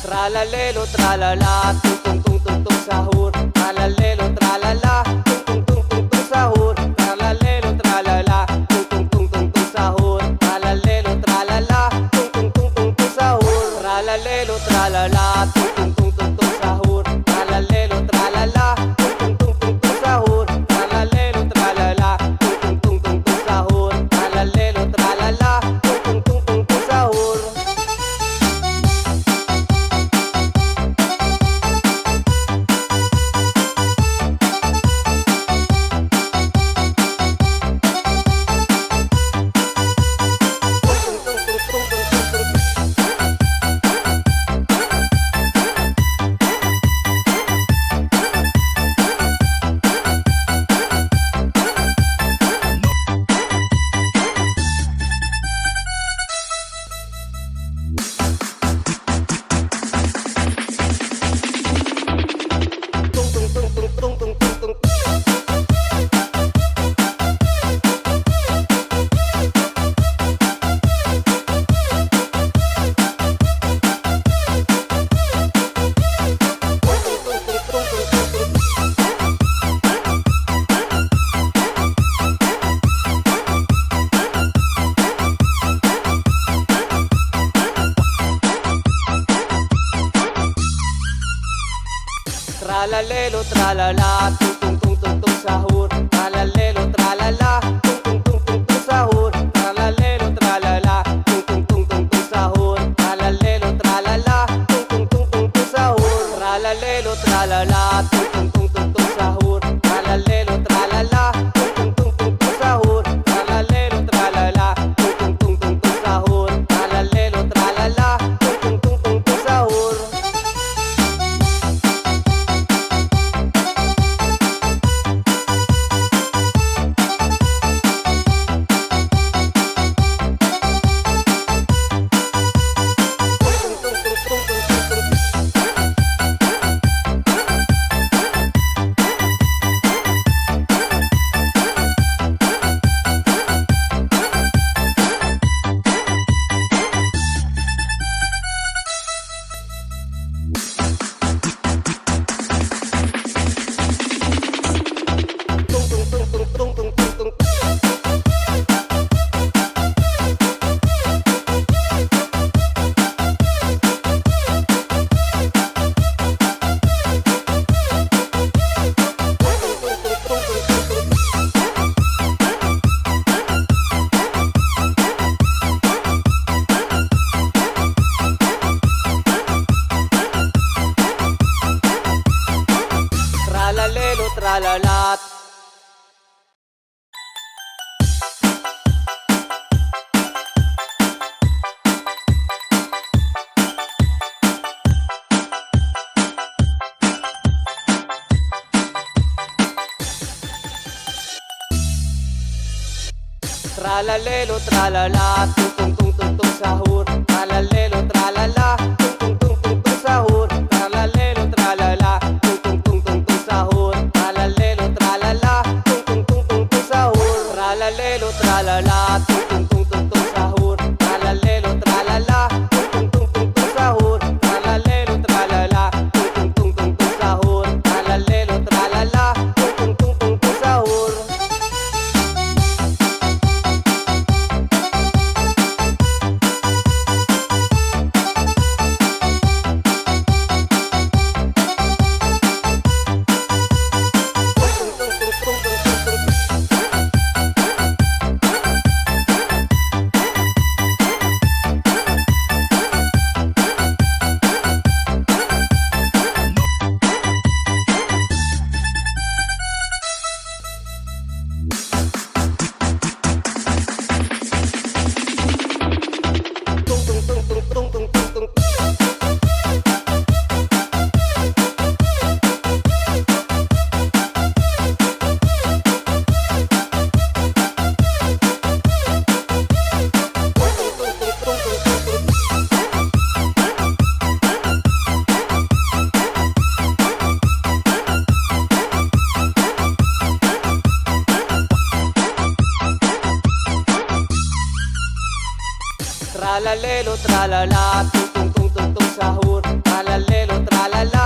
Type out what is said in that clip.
Tralalelo, tralala, tung tung tung tung tung sahur. Tralalelo, tralala, tung tung tung tung tung sahur. Tralalelo, tralala, tung tung tung tung tung sahur. Tralalelo, tralala, tung tung tung tung tung sahur. Tralalelo, tralala, tung tung tung tung tung sahur. Tralalelo, tralala, tung tung tung tung tung sahur. Tralalelo, tralala, tung tung tung tung tung sahur. Tralalelo, tralala, tung tung tung tung tung sahur. Tralalelo, tralala, tung tung tung tung tung sahur. Tralalelo, tralala, tung tung tung tung tung sahur. Tralalelo, tralala, tung tung tung tung tung sahur. Tralalelo, tralala, tung tung tung tung tung sahur. Tralalelo, tralala, tung tung tung tung tung sahur. Tralalelo, tralala, tung tung tung tung tung sahur. Tralalelo, tralala, tung tung tung tung tung sahur. Tralalelo, tralala, tung tung tung tung tung sahur. Tralalelo, tralala. Tralalelo, tralala, tung tung tung tung tung sahur. Tralalelo, tralala, tung tung tung tung tung sahur. Tralalelo, tralala, tung tung tung tung tung sahur. Tralalelo, tralala, tung tung tung tung tung sahur. Tralalelo, tralala, tung tung tung tung tung sahur. Tralalelo, tralala, tung tung tung tung tung sahur. Tralalelo, tralala, tung tung tung tung tung sahur. Tralalelo, tralala, tung tung tung tung tung sahur. Tralalelo, tralala, tung tung tung tung tung sahur, tralalelo, tralala,